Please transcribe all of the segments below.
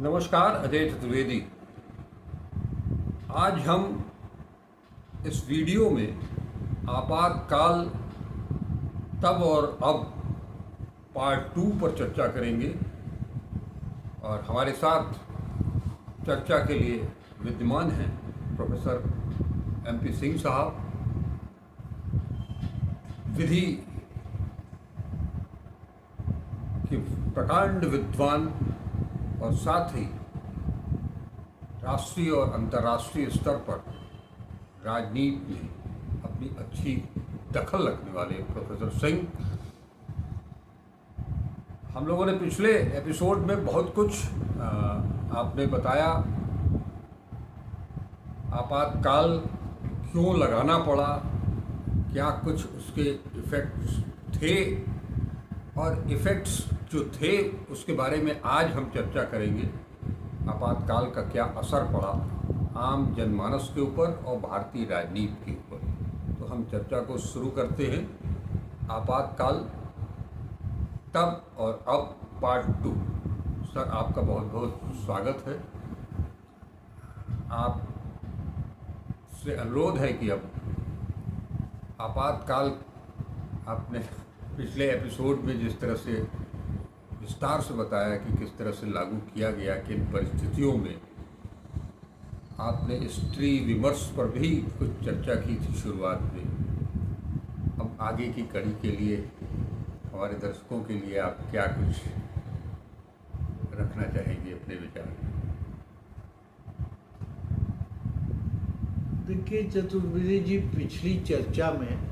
नमस्कार, अजय चतुर्वेदी। आज हम इस वीडियो में आपातकाल तब और अब पार्ट 2 पर चर्चा करेंगे और हमारे साथ चर्चा के लिए विद्यमान हैं प्रोफेसर MP सिंह साहब, विधि के प्रकांड विद्वान और साथ ही राष्ट्रीय और अंतर्राष्ट्रीय स्तर पर राजनीति में अपनी अच्छी दखल रखने वाले प्रोफेसर सिंह। हम लोगों ने पिछले एपिसोड में बहुत कुछ आपने बताया, आपातकाल क्यों लगाना पड़ा, क्या कुछ उसके इफ़ेक्ट्स थे और इफ़ेक्ट्स जो थे उसके बारे में आज हम चर्चा करेंगे। आपातकाल का क्या असर पड़ा आम जनमानस के ऊपर और भारतीय राजनीति के ऊपर। तो हम चर्चा को शुरू करते हैं। आपातकाल तब और अब पार्ट 2। सर, आपका बहुत बहुत स्वागत है। आप से अनुरोध है कि अब आपातकाल आपने पिछले एपिसोड में जिस तरह से विस्तार से बताया कि किस तरह से लागू किया गया, किन परिस्थितियों में, आपने स्त्री विमर्श पर भी कुछ चर्चा की थी शुरुआत में। अब आगे की कड़ी के लिए हमारे दर्शकों के लिए आप क्या कुछ रखना चाहेंगे अपने विचार? देखिए चतुर्वेदी जी, पिछली चर्चा में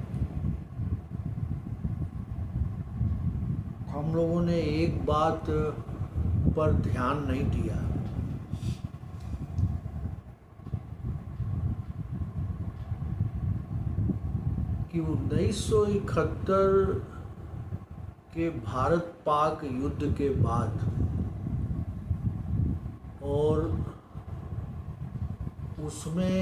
हम लोगों ने एक बात पर ध्यान नहीं दिया कि 1971 के भारत पाक युद्ध के बाद और उसमें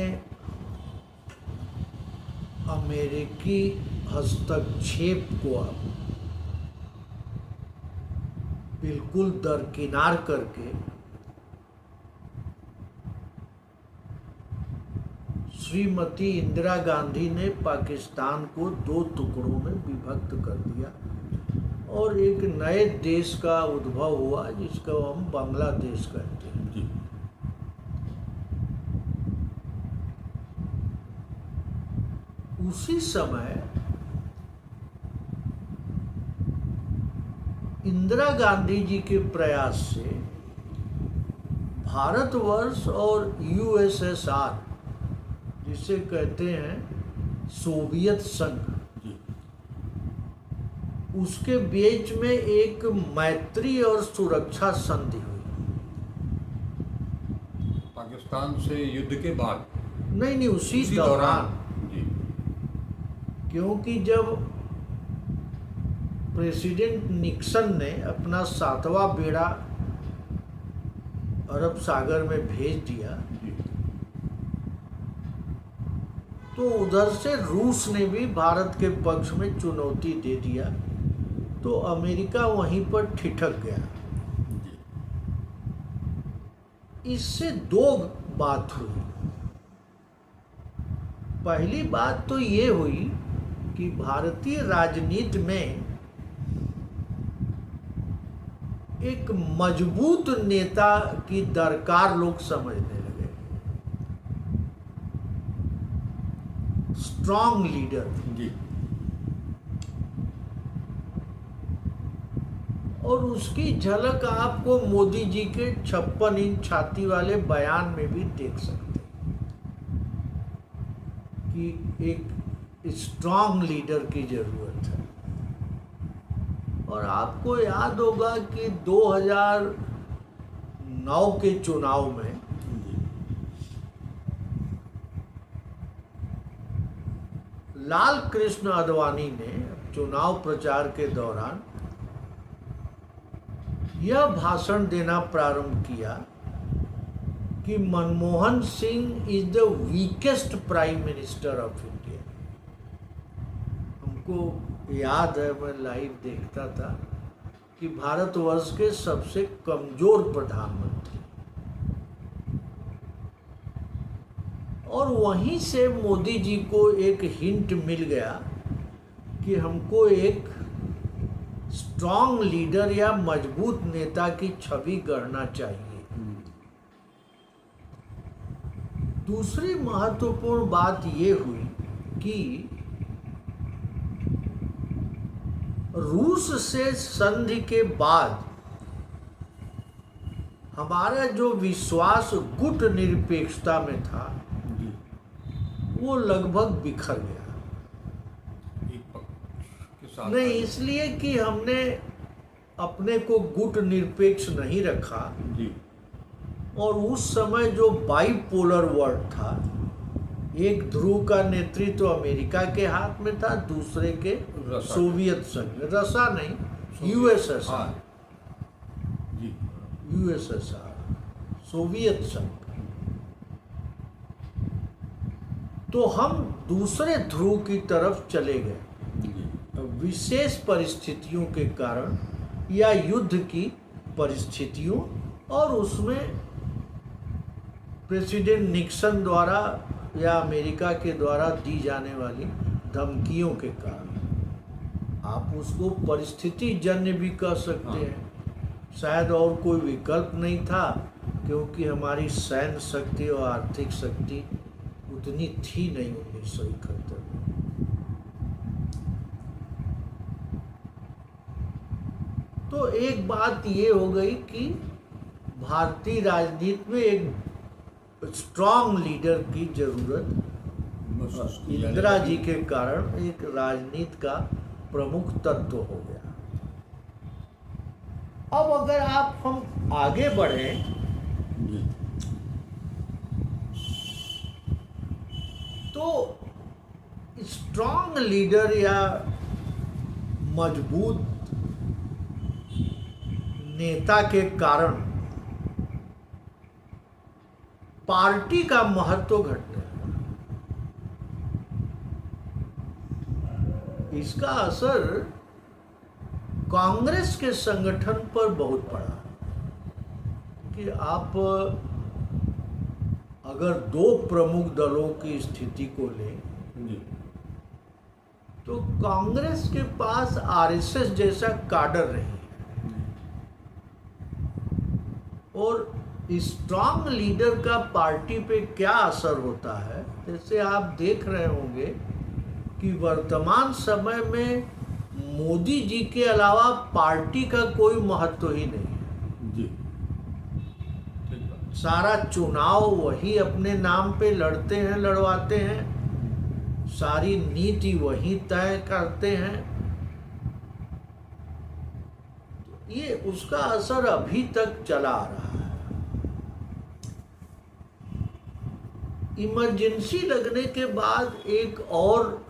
अमेरिकी हस्तक्षेप को बिल्कुल दरकिनार करके श्रीमती इंदिरा गांधी ने पाकिस्तान को 2 टुकड़ों में विभक्त कर दिया और एक नए देश का उद्भव हुआ जिसको हम बांग्लादेश कहते हैं। जी। उसी समय इंदिरा गांधी जी के प्रयास से भारतवर्ष और USSR, जिसे कहते हैं सोवियत संघ, उसके बीच में एक मैत्री और सुरक्षा संधि हुई। पाकिस्तान से युद्ध के बाद? नहीं, उसी दौरान। जी। क्योंकि जब प्रेसिडेंट निक्सन ने अपना 7वां बेड़ा अरब सागर में भेज दिया, तो उधर से रूस ने भी भारत के पक्ष में चुनौती दे दिया, तो अमेरिका वहीं पर ठिठक गया। इससे 2 बात हुई। पहली बात तो ये हुई कि भारतीय राजनीति में एक मजबूत नेता की दरकार लोग समझने लगे, स्ट्रॉन्ग लीडर। जी। और उसकी झलक आपको मोदी जी के 56 इंच छाती वाले बयान में भी देख सकते हैं कि एक स्ट्रॉन्ग लीडर की जरूरत है। और आपको याद होगा कि 2009 के चुनाव में लाल कृष्ण आडवाणी ने चुनाव प्रचार के दौरान यह भाषण देना प्रारंभ किया कि Manmohan Singh is the weakest prime minister of India. हमको याद है, मैं लाइव देखता था कि भारतवर्ष के सबसे कमजोर प्रधानमंत्री। और वहीं से मोदी जी को एक हिंट मिल गया कि हमको एक स्ट्रॉन्ग लीडर या मजबूत नेता की छवि गढ़ना चाहिए। दूसरी महत्वपूर्ण बात ये हुई कि रूस से संधि के बाद हमारा जो विश्वास गुट निरपेक्षता में था जी। वो लगभग बिखर गया। एक पक्ष के साथ नहीं, इसलिए कि हमने अपने को गुट निरपेक्ष नहीं रखा जी। और उस समय जो बाइपोलर वर्ल्ड था, एक ध्रुव का नेतृत्व अमेरिका के हाथ में था, दूसरे के रसा। सोवियत संघ, रसा नहीं, यूएसएसआर, जी। यूएसएसआर, सोवियत संघ। तो हम दूसरे ध्रुव की तरफ चले गए जी। विशेष परिस्थितियों के कारण या युद्ध की परिस्थितियों और उसमें प्रेसिडेंट निक्सन द्वारा या अमेरिका के द्वारा दी जाने वाली धमकियों के कारण। आप उसको परिस्थिति जन्य भी कह सकते हैं। शायद और कोई विकल्प नहीं था, क्योंकि हमारी सैन्य शक्ति और आर्थिक शक्ति उतनी थी नहीं 1971 में। तो एक बात ये हो गई कि भारतीय राजनीति में एक स्ट्रॉन्ग लीडर की जरूरत महसूस की जाने इंदिरा लगी। जी के कारण एक राजनीति का प्रमुख तत्व हो गया। अब अगर हम आगे बढ़ें जी। तो स्ट्रॉन्ग लीडर या मजबूत नेता के कारण पार्टी का महत्व घटने लगा। इसका असर कांग्रेस के संगठन पर बहुत पड़ा कि आप अगर दो प्रमुख दलों की स्थिति को लें जी। तो कांग्रेस के पास आरएसएस जैसा काडर नहीं है और स्ट्रॉन्ग लीडर का पार्टी पे क्या असर होता है। जैसे आप देख रहे होंगे कि वर्तमान समय में मोदी जी के अलावा पार्टी का कोई महत्व ही नहीं है। जी। ठीक बात। सारा चुनाव वही अपने नाम पे लड़ते हैं, लड़वाते हैं, सारी नीति वही तय करते हैं। ये उसका असर अभी तक चला आ रहा है। इमरजेंसी लगने के बाद एक और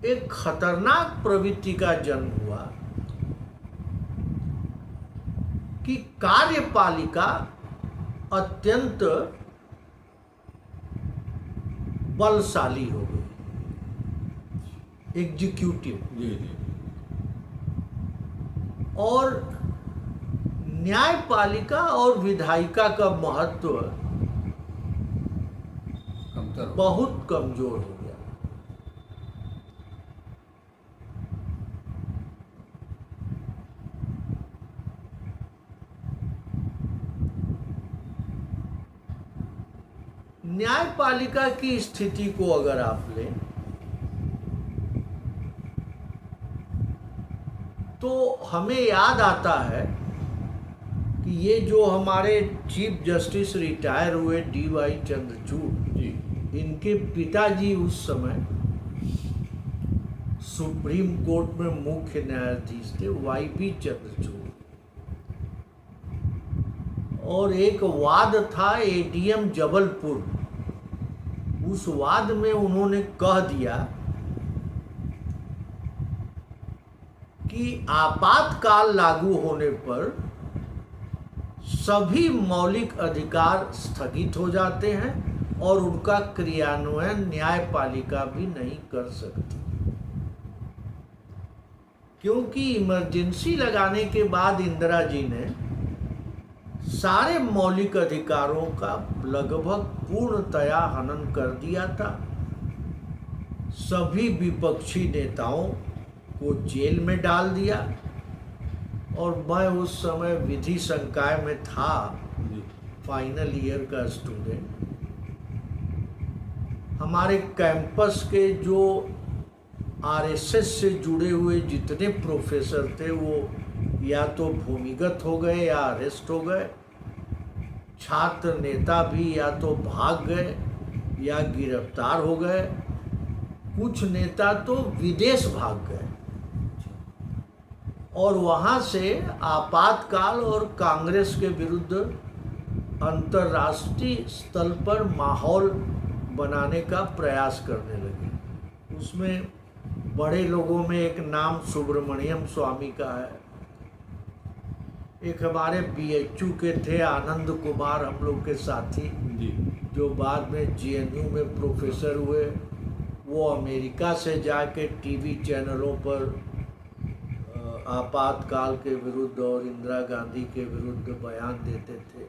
एक खतरनाक प्रवृत्ति का जन्म हुआ कि कार्यपालिका अत्यंत बलशाली हो गई, एग्जीक्यूटिव, जी। जी। और न्यायपालिका और विधायिका का महत्व कमतर हो। बहुत कमजोर हो गया। न्यायपालिका की स्थिति को अगर आप लें तो हमें याद आता है कि ये जो हमारे चीफ जस्टिस रिटायर हुए डी.वाई. चंद्रचूड़, जी। इनके पिताजी उस समय सुप्रीम कोर्ट में मुख्य न्यायाधीश थे, वाई.बी. चंद्रचूड़। और एक वाद था एडीएम जबलपुर, उस वाद में उन्होंने कह दिया कि आपातकाल लागू होने पर सभी मौलिक अधिकार स्थगित हो जाते हैं और उनका क्रियान्वयन न्यायपालिका भी नहीं कर सकती, क्योंकि इमरजेंसी लगाने के बाद इंदिरा जी ने सारे मौलिक अधिकारों का लगभग पूर्णतया हनन कर दिया था। सभी विपक्षी नेताओं को जेल में डाल दिया। और मैं उस समय विधि संकाय में था, जी फाइनल ईयर का स्टूडेंट। हमारे कैंपस के जो आरएसएस से जुड़े हुए जितने प्रोफेसर थे वो या तो भूमिगत हो गए या अरेस्ट हो गए। छात्र नेता भी या तो भाग गए या गिरफ्तार हो गए। कुछ नेता तो विदेश भाग गए और वहां से आपातकाल और कांग्रेस के विरुद्ध अंतर्राष्ट्रीय स्तर पर माहौल बनाने का प्रयास करने लगे। उसमें बड़े लोगों में एक नाम सुब्रमण्यम स्वामी का है, एक हमारे बीएचयू के थे आनंद कुमार, हम लोग के साथी, जी जो बाद में जेएनयू में प्रोफेसर हुए। वो अमेरिका से जाके टीवी चैनलों पर आपातकाल के विरुद्ध और इंदिरा गांधी के विरुद्ध बयान देते थे।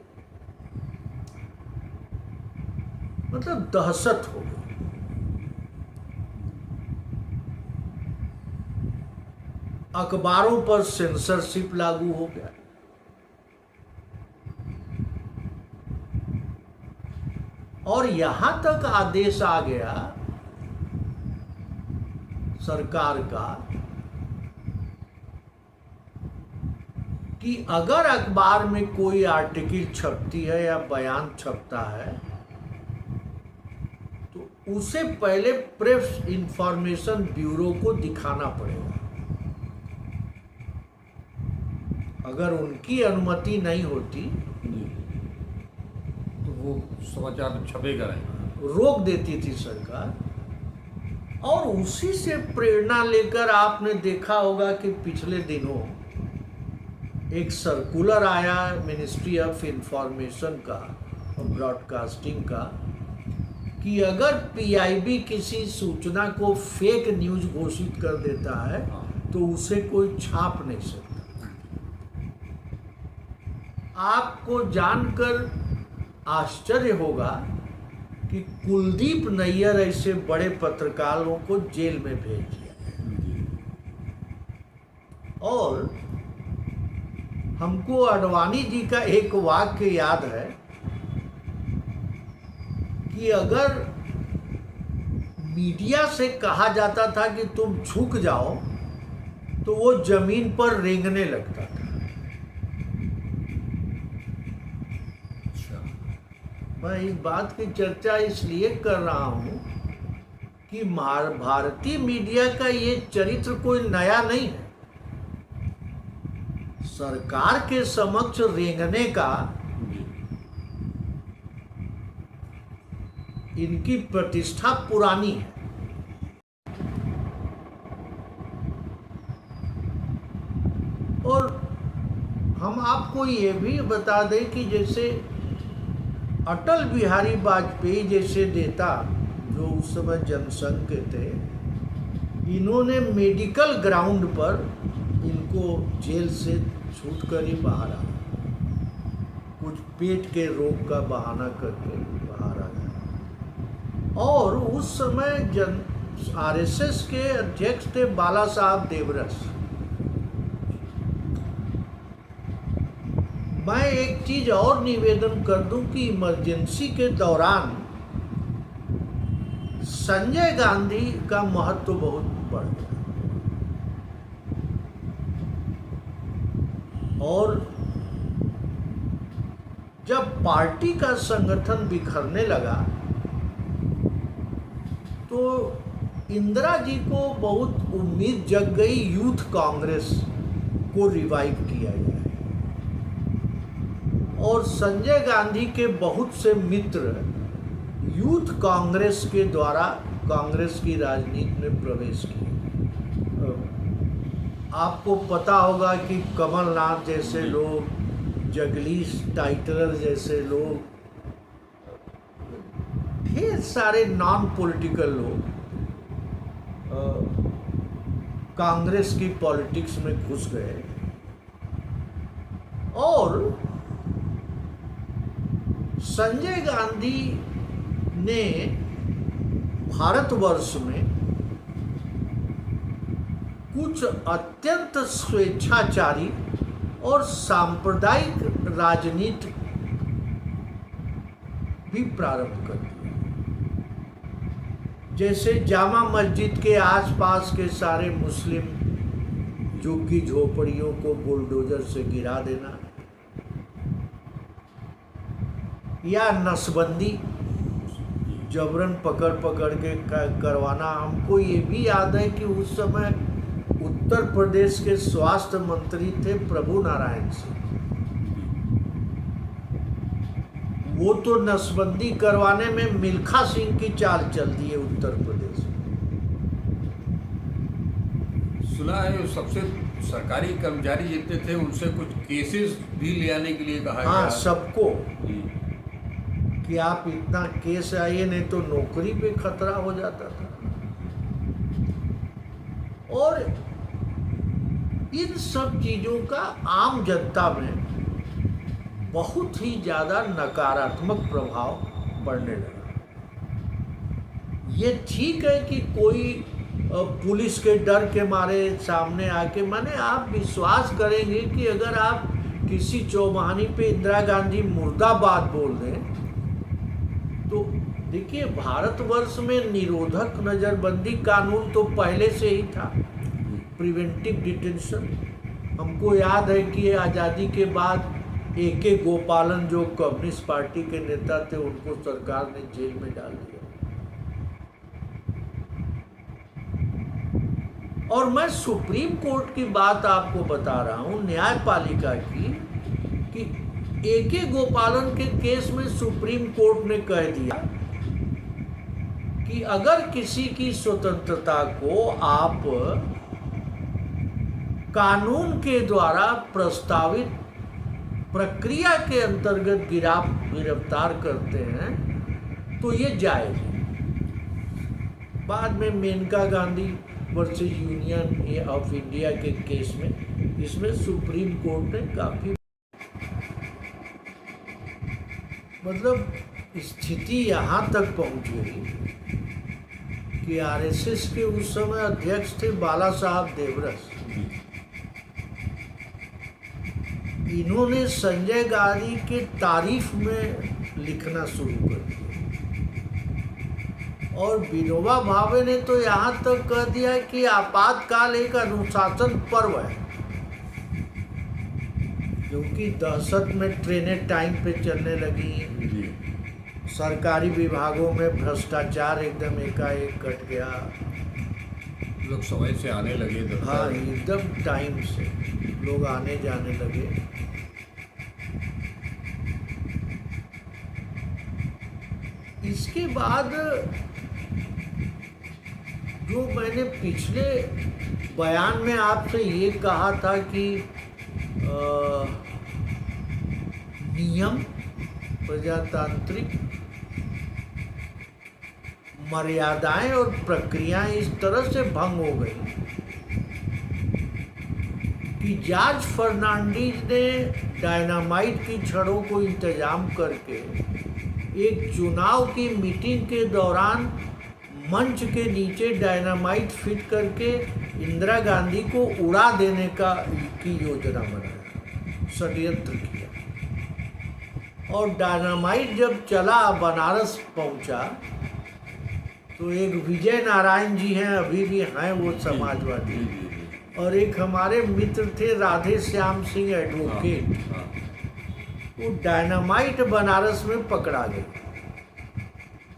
मतलब दहशत हो गई। अखबारों पर सेंसरशिप लागू हो गया। और यहां तक आदेश आ गया सरकार का कि अगर अखबार में कोई आर्टिकल छपती है या बयान छपता है तो उसे पहले प्रेस इंफॉर्मेशन ब्यूरो को दिखाना पड़ेगा। अगर उनकी अनुमति नहीं होती जी तो वो समाचार छपेगा नहीं, रोक देती थी सरकार। और उसी से प्रेरणा लेकर आपने देखा होगा कि पिछले दिनों एक सर्कुलर आया मिनिस्ट्री ऑफ इंफॉर्मेशन का और ब्रॉडकास्टिंग का कि अगर पीआईबी किसी सूचना को फेक न्यूज़ घोषित कर देता है तो उसे कोई छाप नहीं सकता। आपको जानकर आश्चर्य होगा कि कुलदीप नैयर ऐसे बड़े पत्रकारों को जेल में भेज दिया। और हमको अडवाणी जी का एक वाक्य याद है कि अगर मीडिया से कहा जाता था कि तुम झुक जाओ तो वो जमीन पर रेंगने लगता था। मैं इस बात की चर्चा इसलिए कर रहा हूं कि भारतीय मीडिया का ये चरित्र कोई नया नहीं है। सरकार के समक्ष रेंगने का इनकी प्रतिष्ठा पुरानी है। और हम आपको ये भी बता दें कि जैसे अटल बिहारी वाजपेयी जैसे नेता जो उस समय जनसंघ के थे, इन्होंने मेडिकल ग्राउंड पर इनको जेल से छूट कर ही बाहर आ, कुछ पेट के रोग का बहाना करके बाहर आ गए। और उस समय आरएसएस के अध्यक्ष थे बाला साहब देवरस। मैं एक चीज और निवेदन कर दूं कि इमरजेंसी के दौरान संजय गांधी का महत्व बहुत बढ़ गया। और जब पार्टी का संगठन बिखरने लगा तो इंदिरा जी को बहुत उम्मीद जग गई यूथ कांग्रेस को रिवाइव किया जाए। और संजय गांधी के बहुत से मित्र यूथ कांग्रेस के द्वारा कांग्रेस की राजनीति में प्रवेश किए। आपको पता होगा कि कमलनाथ जैसे लोग, जगदीश टाइटलर जैसे लोग, ढेर सारे नॉन पॉलिटिकल लोग कांग्रेस की पॉलिटिक्स में घुस गए। और संजय गांधी ने भारतवर्ष में कुछ अत्यंत स्वेच्छाचारी और सांप्रदायिक राजनीति भी प्रारंभ कर दिया। जैसे जामा मस्जिद के आसपास के सारे मुस्लिम झुग्गी झोपड़ियों को बुलडोजर से गिरा देना, या नसबंदी जबरन पकड़ पकड़ के करवाना। हमको ये भी याद है कि उस समय उत्तर प्रदेश के स्वास्थ्य मंत्री थे प्रभु नारायण सिंह। वो तो नसबंदी करवाने में मिल्खा सिंह की चाल चल दी है उत्तर प्रदेश में। सुना है सबसे सरकारी कर्मचारी जितने थे उनसे कुछ केसेस भी ले आने के लिए कहा हाँ, गया। सबको कि आप इतना केस आइए, नहीं तो नौकरी पे खतरा हो जाता था। और इन सब चीजों का आम जनता में बहुत ही ज्यादा नकारात्मक प्रभाव पड़ने लगा। ये ठीक है कि कोई पुलिस के डर के मारे सामने आके, माने आप विश्वास करेंगे कि अगर आप किसी चौमानी पे इंदिरा गांधी मुर्दाबाद बोल दें, तो देखिए भारतवर्ष में निरोधक नजरबंदी कानून तो पहले से ही था, प्रिवेंटिव डिटेंशन। हमको याद है कि आज़ादी के बाद A.K. गोपालन जो कम्युनिस्ट पार्टी के नेता थे, उनको सरकार ने जेल में डाल दिया। और मैं सुप्रीम कोर्ट की बात आपको बता रहा हूं, न्यायपालिका की, कि A.K. गोपालन के केस में सुप्रीम कोर्ट ने कह दिया कि अगर किसी की स्वतंत्रता को आप कानून के द्वारा प्रस्तावित प्रक्रिया के अंतर्गत गिरफ्तार करते हैं तो ये जायज है। बाद में Maneka Gandhi versus Union of India के केस में इसमें सुप्रीम कोर्ट ने काफी, मतलब स्थिति यहाँ तक पहुँच गई कि आरएसएस के उस समय अध्यक्ष थे बाला साहब देवरस। इन्होंने संजय गांधी के तारीफ में लिखना शुरू कर दिया, और विनोबा भावे ने तो यहाँ तक कह दिया कि आपातकाल एक अनुशासन पर्व है, क्योंकि दहशत में ट्रेनें टाइम पे चलने लगी, सरकारी विभागों में भ्रष्टाचार एकदम एकाएक घट गया, लोग समय से आने लगे। हाँ, एकदम टाइम से लोग आने जाने लगे। इसके बाद जो मैंने पिछले बयान में आपसे ये कहा था कि नियम, प्रजातांत्रिक मर्यादाएं और प्रक्रियाएं इस तरह से भंग हो गई कि जॉर्ज फर्नांडीज ने डायनामाइट की छड़ों को इंतजाम करके एक चुनाव की मीटिंग के दौरान मंच के नीचे डायनामाइट फिट करके इंदिरा गांधी को उड़ा देने की योजना बनाया, षड्यंत्र किया। और डायनामाइट जब चला बनारस पहुंचा तो एक विजय नारायण जी हैं, अभी भी हैं वो समाजवादी, और एक हमारे मित्र थे राधे श्याम सिंह एडवोकेट, वो डायनामाइट बनारस में पकड़ा गए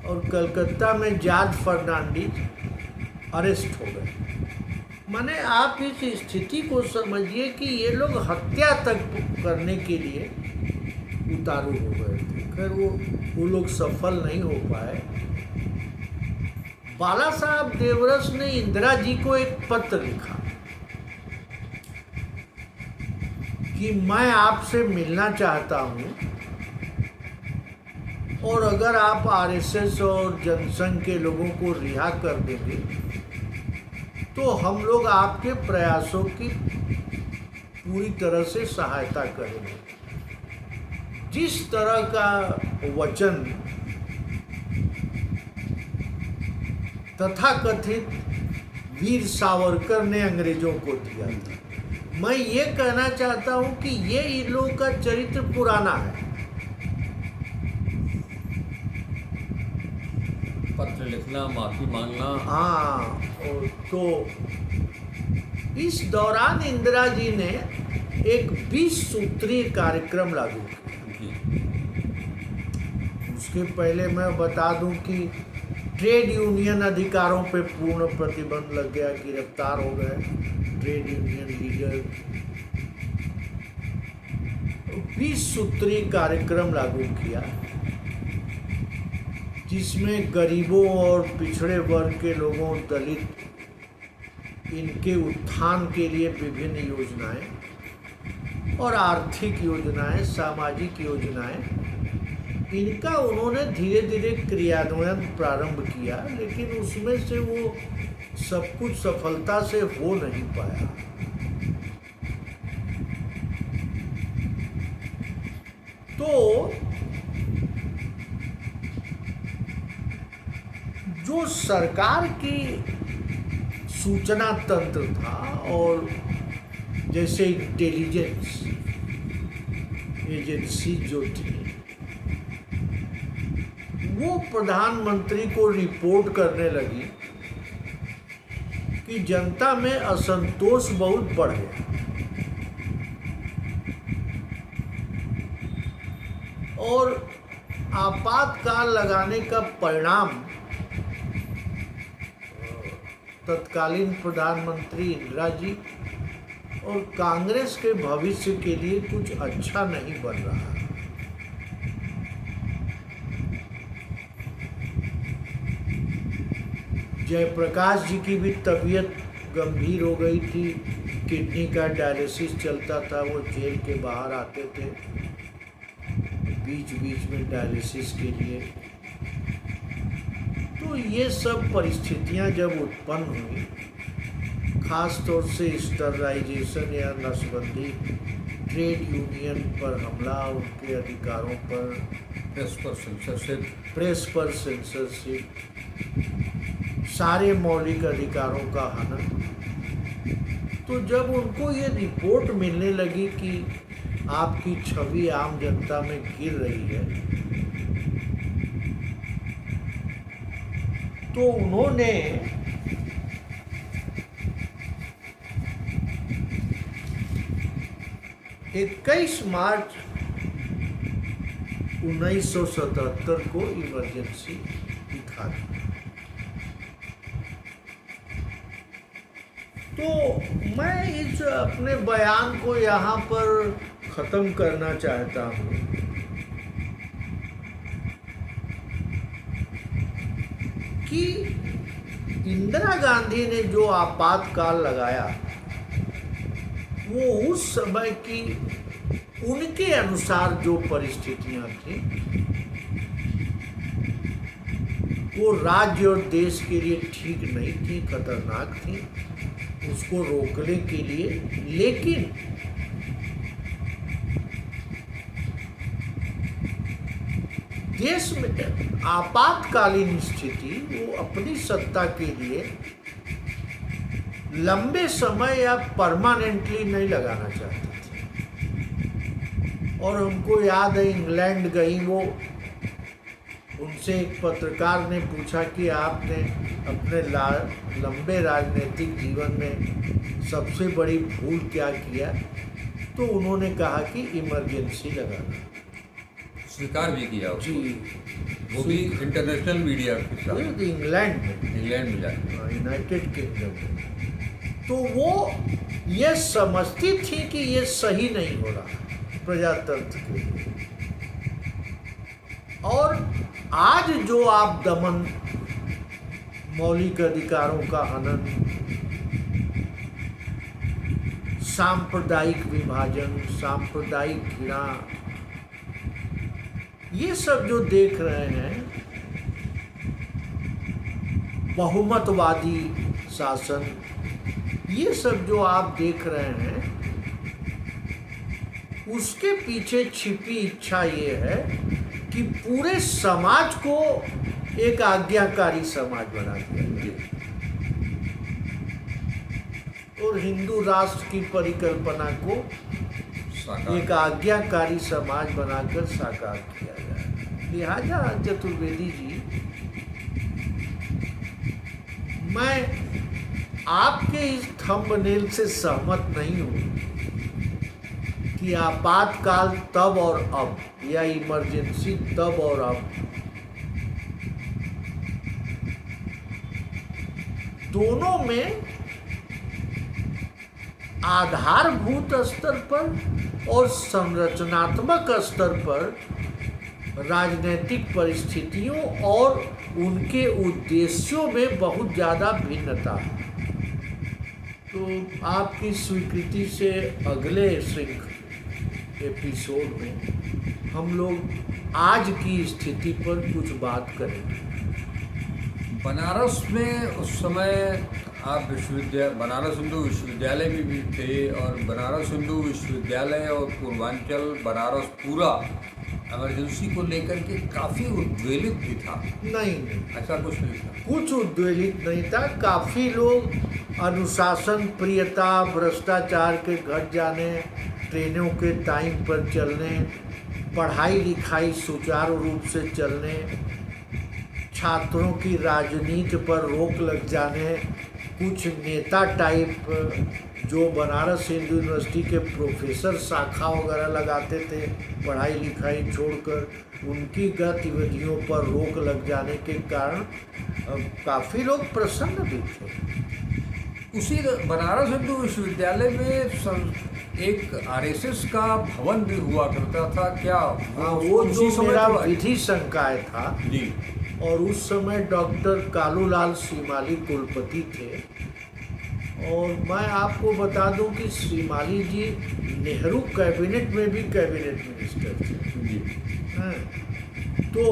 और कलकत्ता में जॉर्ज फर्नांडीज अरेस्ट हो गए। माने आप इस स्थिति को समझिए कि ये लोग हत्या तक करने के लिए उतारू हो गए थे। खैर वो लोग सफल नहीं हो पाए। बाला साहब देवरस ने इंदिरा जी को एक पत्र लिखा कि मैं आपसे मिलना चाहता हूं, और अगर आप आरएसएस और जनसंघ के लोगों को रिहा कर देंगे तो हम लोग आपके प्रयासों की पूरी तरह से सहायता करेंगे। जिस तरह का वचन तथाकथित वीर सावरकर ने अंग्रेजों को दिया था, मैं ये कहना चाहता हूं कि ये इन लोगों का चरित्र पुराना है। पत्र लिखना, माफी मांगना। हाँ, और तो इस दौरान इंदिरा जी ने एक 20 सूत्रीय कार्यक्रम लागू किया। उसके पहले मैं बता दूं कि ट्रेड यूनियन अधिकारों पे पूर्ण प्रतिबंध लग गया, गिरफ्तार हो गए ट्रेड यूनियन लीडर। 20 सूत्रीय कार्यक्रम लागू किया, जिसमें गरीबों और पिछड़े वर्ग के लोगों, दलित, इनके उत्थान के लिए विभिन्न योजनाएं और आर्थिक योजनाएं, सामाजिक योजनाएं, इनका उन्होंने धीरे धीरे क्रियान्वयन प्रारंभ किया, लेकिन उसमें से वो सब कुछ सफलता से हो नहीं पाया। तो जो सरकार की सूचना तंत्र था और जैसे इंटेलिजेंस एजेंसी जो थी, वो प्रधानमंत्री को रिपोर्ट करने लगी कि जनता में असंतोष बहुत बढ़ गया और आपातकाल लगाने का परिणाम तत्कालीन प्रधानमंत्री इंदिरा जी और कांग्रेस के भविष्य के लिए कुछ अच्छा नहीं बन रहा। जयप्रकाश जी की भी तबीयत गंभीर हो गई थी, किडनी का डायलिसिस चलता था, वो जेल के बाहर आते थे बीच बीच में डायलिसिस के लिए। तो ये सब परिस्थितियां जब उत्पन्न हुई, खास तौर से स्टरलाइजेशन या नसबंदी, ट्रेड यूनियन पर हमला, उनके अधिकारों पर, प्रेस पर सेंसरशिप, सारे मौलिक अधिकारों का हनन। तो जब उनको ये रिपोर्ट मिलने लगी कि आपकी छवि आम जनता में गिर रही है, तो उन्होंने इक्कीस मार्च 1977 को इमरजेंसी उठा दी। तो मैं इस अपने बयान को यहाँ पर ख़त्म करना चाहता हूँ कि इंदिरा गांधी ने जो आपातकाल लगाया, वो उस समय की उनके अनुसार जो परिस्थितियां थी, वो राज्य और देश के लिए ठीक नहीं थी, खतरनाक थी, उसको रोकने के लिए। लेकिन देश में आपातकालीन स्थिति वो अपनी सत्ता के लिए लंबे समय या परमानेंटली नहीं लगाना चाहते थे। और हमको याद है इंग्लैंड गई वो, उनसे एक पत्रकार ने पूछा कि आपने अपने लंबे राजनीतिक जीवन में सबसे बड़ी भूल क्या किया, तो उन्होंने कहा कि इमरजेंसी लगाना। स्वीकार भी किया जी, वो भी इंटरनेशनल मीडिया के साथ, इंग्लैंड में जाके, यूनाइटेड किंगडम में। तो वो ये समझती थी कि ये सही नहीं हो रहा प्रजातंत्र के लिए। और आज जो आप दमन, मौलिक अधिकारों का हनन, सांप्रदायिक विभाजन, सांप्रदायिक घृणा, ये सब जो देख रहे हैं, बहुमतवादी शासन, ये सब जो आप देख रहे हैं, उसके पीछे छिपी इच्छा ये है कि पूरे समाज को एक आज्ञाकारी समाज बना दिया और हिंदू राष्ट्र की परिकल्पना को साकार। एक आज्ञाकारी समाज बनाकर साकार किया जाए। लिहाजा चतुर्वेदी जी, मैं आपके इस थंबनेल से सहमत नहीं हूं कि आपातकाल तब और अब या इमरजेंसी तब और अब, दोनों में आधारभूत स्तर पर और संरचनात्मक स्तर पर राजनीतिक परिस्थितियों और उनके उद्देश्यों में बहुत ज़्यादा भिन्नता है। तो आपकी स्वीकृति से अगले एपिसोड में हम लोग आज की स्थिति पर कुछ बात करेंगे। बनारस में उस समय आप बनारस हिंदू विश्वविद्यालय में भी थे, और बनारस हिंदू विश्वविद्यालय और पूर्वांचल बनारस पूरा इमरजेंसी को लेकर के काफ़ी उद्वेलित भी था। नहीं, ऐसा कुछ नहीं था। कुछ उद्वेलित नहीं था। काफ़ी लोग अनुशासन प्रियता, भ्रष्टाचार के घट जाने, ट्रेनों के टाइम पर चलने, पढ़ाई लिखाई सुचारू रूप से चलने, छात्रों की राजनीति पर रोक लग जाने, कुछ नेता टाइप जो बनारस हिंदू यूनिवर्सिटी के प्रोफेसर शाखा वगैरह लगाते थे पढ़ाई लिखाई छोड़कर, उनकी गतिविधियों पर रोक लग जाने के कारण काफ़ी लोग प्रसन्न भी थे। उसी बनारस हिंदू विश्वविद्यालय में एक आरएसएस का भवन भी हुआ करता था क्या? वो जो मेरा विधि संकाय था जी, और उस समय डॉक्टर कालूलाल श्रीमाली कुलपति थे। और मैं आपको बता दूं कि श्रीमाली जी नेहरू कैबिनेट में भी कैबिनेट मिनिस्टर थे जी। हाँ, तो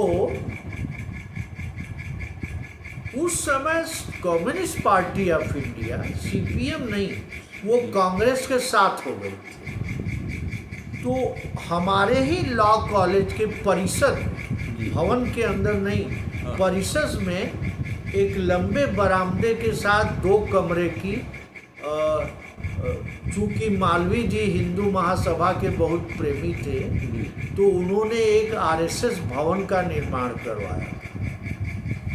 उस समय communist party of India, CPM नहीं, वो कांग्रेस के साथ हो गई थी। तो हमारे ही लॉ कॉलेज के परिसर, भवन के अंदर नहीं, परिसर में एक लंबे बरामदे के साथ 2 कमरे की, चूँकि मालवीय जी हिंदू महासभा के बहुत प्रेमी थे, तो उन्होंने एक आरएसएस भवन का निर्माण करवाया।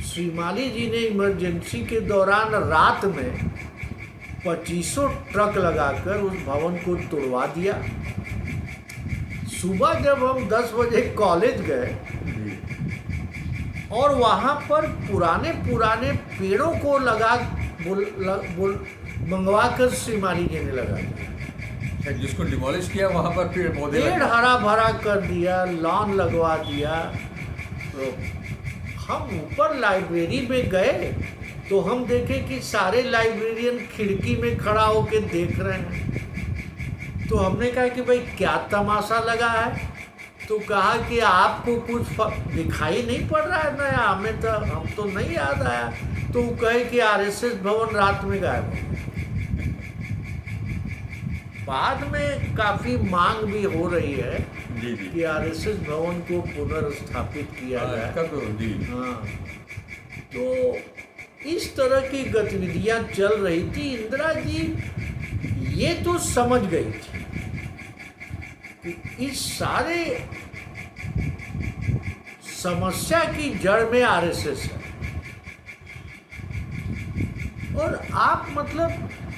श्रीमाली जी ने इमरजेंसी के दौरान रात में 2500 ट्रक लगाकर उस भवन को तोड़वा दिया। सुबह जब हम 10 बजे कॉलेज गए और वहाँ पर पुराने पेड़ों को मंगवा कर श्रीमाली जी ने लगा दिया। जिसको डिमोलिश किया वहाँ पर पेड़ हरा भरा कर दिया, लॉन लगवा दिया। तो हम ऊपर लाइब्रेरी में गए तो हम देखे कि सारे लाइब्रेरियन खिड़की में खड़ा होकर देख रहे हैं। तो हमने कहा कि भाई क्या तमाशा लगा है? तो कहा कि आपको कुछ दिखाई नहीं पड़ रहा है नया? हम तो नहीं याद आया। तो वो कहे कि आरएसएस भवन रात में गायब हो गया। बाद में काफ़ी मांग भी हो रही है कि आरएसएस भवन को पुनर्स्थापित किया जाए। हाँ, तो इस तरह की गतिविधियां चल रही थी। इंदिरा जी ये तो समझ गई थी कि इस सारे समस्या की जड़ में आरएसएस है। और आप मतलब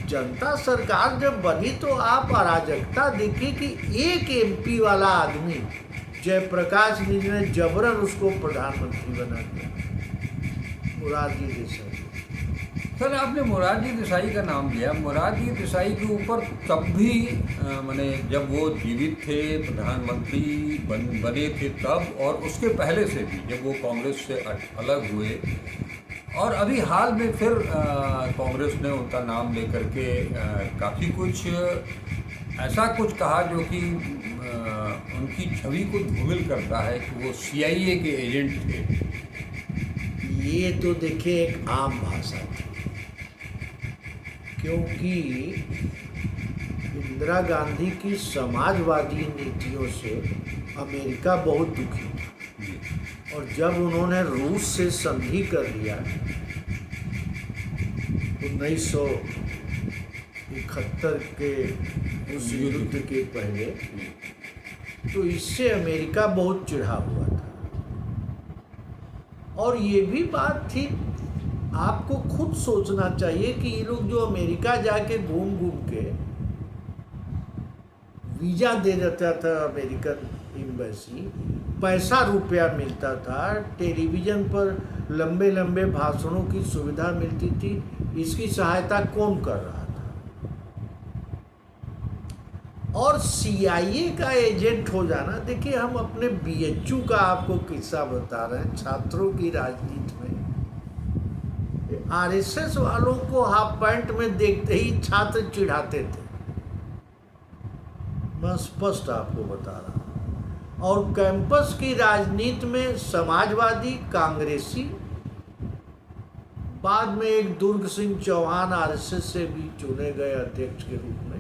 जनता सरकार जब बनी तो आप अराजकता देखी कि एक एमपी वाला आदमी जयप्रकाश जी ने जबरन उसको प्रधानमंत्री बना दिया, मोरारजी देसाई। सर, आपने मोरारजी देसाई का नाम लिया। मोरारजी देसाई के ऊपर तब भी माने जब वो जीवित थे, प्रधानमंत्री बने थे तब, और उसके पहले से भी जब वो कांग्रेस से अलग हुए, और अभी हाल में फिर कांग्रेस ने उनका नाम लेकर के काफ़ी कुछ ऐसा कुछ कहा जो कि उनकी छवि को धूमिल करता है कि वो CIA के एजेंट थे। ये तो देखिए एक आम भाषा थी, क्योंकि इंदिरा गांधी की समाजवादी नीतियों से अमेरिका बहुत दुखी था। और जब उन्होंने रूस से संधि कर लिया 1971 के उस युद्ध के पहले, तो इससे अमेरिका बहुत चिढ़ा हुआ था। और ये भी बात थी, आपको खुद सोचना चाहिए कि ये लोग जो अमेरिका जाके घूम घूम के वीजा दे देता था अमेरिकन एम्बेसी, पैसा रुपया मिलता था, टेलीविज़न पर लंबे लंबे भाषणों की सुविधा मिलती थी, इसकी सहायता कौन कर रहा था? और CIA का एजेंट हो जाना। देखिए, हम अपने BHU का आपको किस्सा बता रहे हैं। छात्रों की राजनीति में RSS वालों को हाफ पैंट में देखते ही छात्र चिढ़ाते थे, मैं स्पष्ट आपको बता रहा हूँ। और कैंपस की राजनीति में समाजवादी, कांग्रेसी, बाद में एक दुर्ग सिंह चौहान RSS से भी चुने गए अध्यक्ष के रूप में,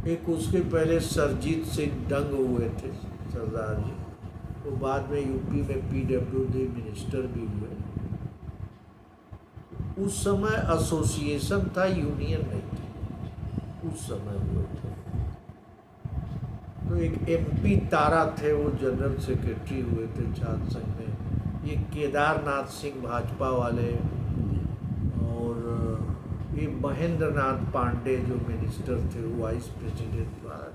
एक उसके पहले सरजीत सिंह डंग हुए थे, सरदार जी, वो बाद में यूपी में PWD मिनिस्टर भी हुए। उस समय एसोसिएशन था, यूनियन नहीं थी उस समय हुए थे। तो एक MP तारा थे, वो जनरल सेक्रेटरी हुए थे छात्र संघ में। ये केदारनाथ सिंह भाजपा वाले, और ये महेंद्र नाथ पांडे जो मिनिस्टर थे, वो वाइस प्रेसिडेंट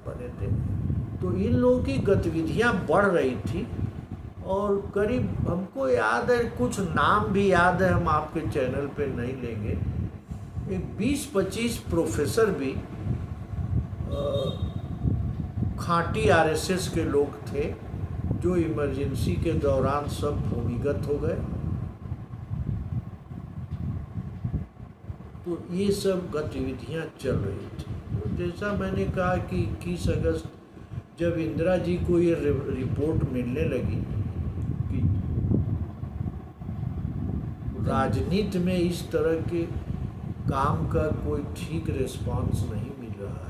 बने थे। तो इन लोगों की गतिविधियां बढ़ रही थी। और करीब, हमको याद है, कुछ नाम भी याद है, हम आपके चैनल पे नहीं लेंगे, एक 20-25 प्रोफेसर भी खांटी RSS के लोग थे, जो इमरजेंसी के दौरान सब भूमिगत हो गए। तो ये सब गतिविधियां चल रही थी। तो जैसा मैंने कहा कि 21 अगस्त जब इंदिरा जी को ये रिपोर्ट मिलने लगी कि राजनीति में इस तरह के काम का कोई ठीक रिस्पांस नहीं मिल रहा है,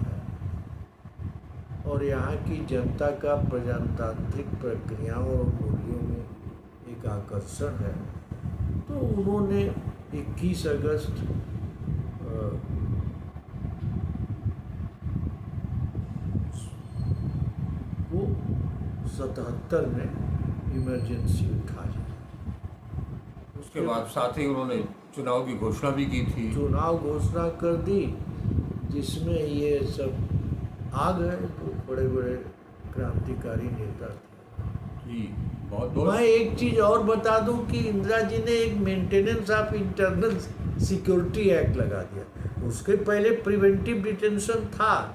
और यहाँ की जनता का प्रजातांत्रिक प्रक्रियाओं और मूल्यों में एक आकर्षण है, तो उन्होंने 21 अगस्त को 77 में इमरजेंसी उठा लिया। उसके बाद साथ ही उन्होंने चुनाव की घोषणा भी की थी। चुनाव घोषणा कर दी, जिसमें ये सब आ गए, तो बड़े बड़े क्रांतिकारी नेता थे जी। बहुत बहुत मैं एक चीज़ और बता दूं कि इंदिरा जी ने एक maintenance of internal security act लगा दिया। उसके पहले प्रिवेंटिव डिटेंशन था,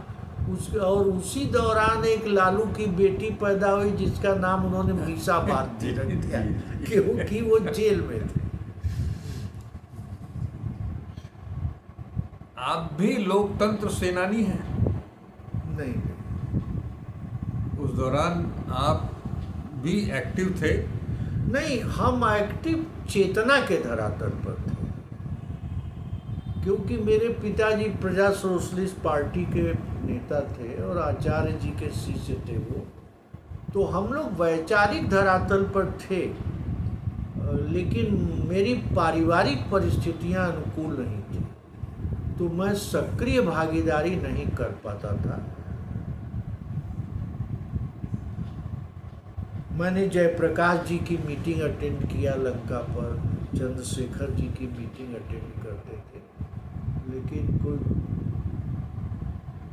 उसके और उसी दौरान एक लालू की बेटी पैदा हुई, जिसका नाम उन्होंने मीसा भारती रख दिया, क्योंकि वो जेल में थे। आप भी लोकतंत्र सेनानी हैं। नहीं, उस दौरान आप भी एक्टिव थे। नहीं, हम एक्टिव चेतना के धरातल पर थे, क्योंकि मेरे पिताजी प्रजा सोशलिस्ट पार्टी के नेता थे और आचार्य जी के शिष्य थे वो। तो हम लोग वैचारिक धरातल पर थे, लेकिन मेरी पारिवारिक परिस्थितियां अनुकूल नहीं थी, तो मैं सक्रिय भागीदारी नहीं कर पाता था। मैंने जयप्रकाश जी की मीटिंग अटेंड किया लंका पर, चंद्रशेखर जी की मीटिंग अटेंड करते थे, लेकिन कोई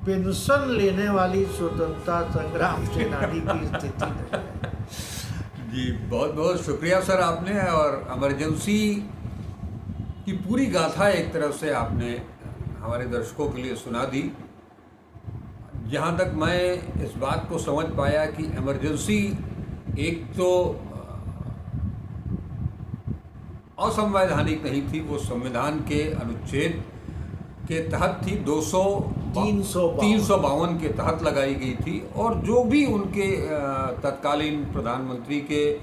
पेंशन लेने वाली स्वतंत्रता संग्राम सेनानी की स्थिति नहीं है। जी, बहुत बहुत शुक्रिया सर आपने, और इमरजेंसी की पूरी गाथा एक तरफ से आपने हमारे दर्शकों के लिए सुना दी। जहाँ तक मैं इस बात को समझ पाया कि इमरजेंसी एक तो असंवैधानिक नहीं थी, वो संविधान के अनुच्छेद के तहत थी, 352 के तहत लगाई गई थी। और जो भी उनके तत्कालीन प्रधानमंत्री के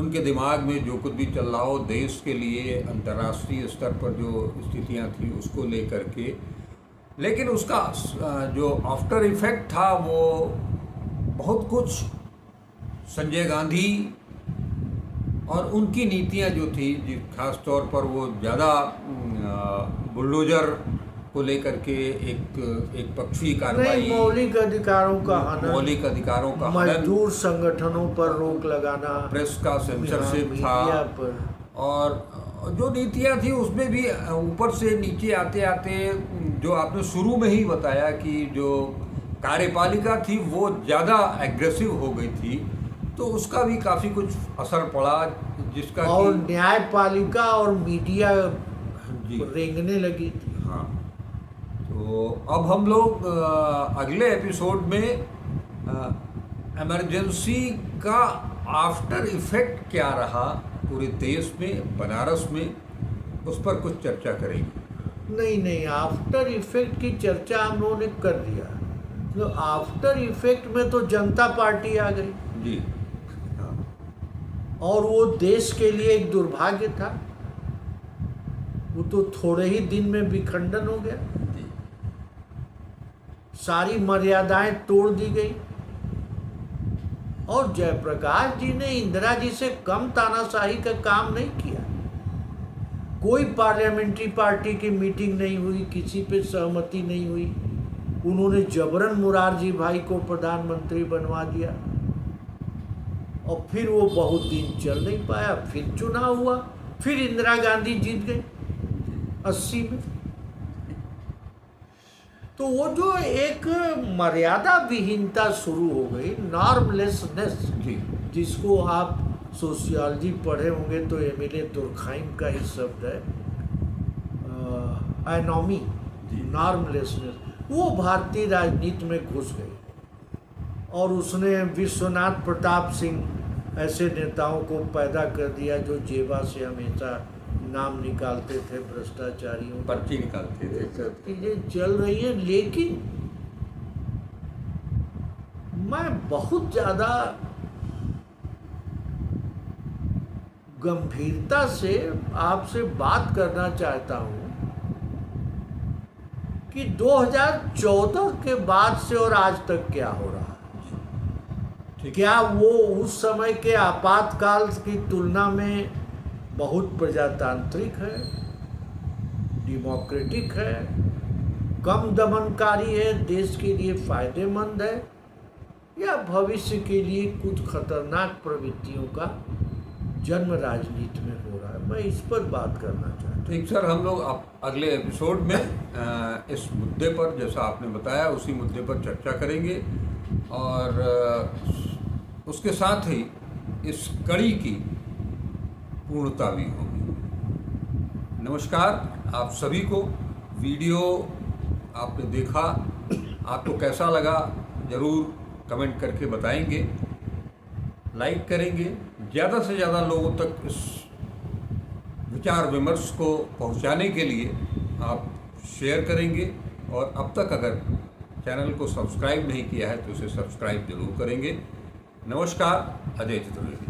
उनके दिमाग में जो कुछ भी चल रहा हो देश के लिए अंतर्राष्ट्रीय स्तर पर जो स्थितियां थी उसको लेकर के, लेकिन उसका जो आफ्टर इफेक्ट था वो बहुत कुछ संजय गांधी और उनकी नीतियां जो थी, खास तौर पर वो ज़्यादा बुलडोजर को लेकर के एक पक्षी कार्रवाई, मौलिक अधिकारों का हनन, मौलिक अधिकारों का हनन, मजदूर संगठनों पर रोक लगाना, प्रेस का सेंसरशिप था, और जो नीतियां थी उसमें भी ऊपर से नीचे आते आते जो आपने शुरू में ही बताया कि जो कार्यपालिका थी वो ज़्यादा एग्रेसिव हो गई थी, तो उसका भी काफ़ी कुछ असर पड़ा, जिसका और न्यायपालिका और मीडिया जी रेंगने लगी थी। हाँ, तो अब हम लोग अगले एपिसोड में इमरजेंसी का आफ्टर इफेक्ट क्या रहा पूरे देश में, बनारस में, उस पर कुछ चर्चा करेंगे। नहीं, आफ्टर इफेक्ट की चर्चा हम लोगों ने कर दिया। तो आफ्टर इफेक्ट में तो जनता पार्टी आ गई जी हाँ, और वो देश के लिए एक दुर्भाग्य था। वो तो थोड़े ही दिन में विखंडन हो गया, जी सारी मर्यादाएं तोड़ दी गई, और जयप्रकाश जी ने इंदिरा जी से कम तानाशाही का काम नहीं किया। कोई पार्लियामेंट्री पार्टी की मीटिंग नहीं हुई, किसी पे सहमति नहीं हुई, उन्होंने जबरन मुरारजी भाई को प्रधानमंत्री बनवा दिया, और फिर वो बहुत दिन चल नहीं पाया, फिर चुनाव हुआ, फिर इंदिरा गांधी जीत गई 80 में। तो वो जो एक मर्यादा विहीनता शुरू हो गई, नॉर्मलेसनेस, जी जिसको आप सोशियोलॉजी पढ़े होंगे तो एमिले दुर्खाइम का ही शब्द है, एनोमी, नॉर्मलेसनेस, वो भारतीय राजनीति में घुस गई, और उसने विश्वनाथ प्रताप सिंह ऐसे नेताओं को पैदा कर दिया जो जेबा से हमेशा नाम निकालते थे, भ्रष्टाचारियों, पर्ची निकालते थे। सब चीजें चल रही हैं। लेकिन मैं बहुत ज्यादा गंभीरता से आपसे बात करना चाहता हूं कि 2014 के बाद से और आज तक क्या हो रहा है। क्या वो उस समय के आपातकाल की तुलना में बहुत प्रजातांत्रिक है, डेमोक्रेटिक है, कम दमनकारी है, देश के लिए फायदेमंद है, या भविष्य के लिए कुछ खतरनाक प्रवृत्तियों का जन्म राजनीति में हो रहा है? मैं इस पर बात करना चाहता हूँ। ठीक सर, हम लोग अगले एपिसोड में इस मुद्दे पर, जैसा आपने बताया, उसी मुद्दे पर चर्चा करेंगे, और उसके साथ ही इस कड़ी की पूर्णता भी होगी। नमस्कार आप सभी को। वीडियो आपने देखा, आपको कैसा लगा ज़रूर कमेंट करके बताएंगे, लाइक करेंगे, ज़्यादा से ज़्यादा लोगों तक इस विचार विमर्श को पहुंचाने के लिए आप शेयर करेंगे, और अब तक अगर चैनल को सब्सक्राइब नहीं किया है तो इसे सब्सक्राइब जरूर करेंगे। नमस्कार, अजय चतुर्वेदी।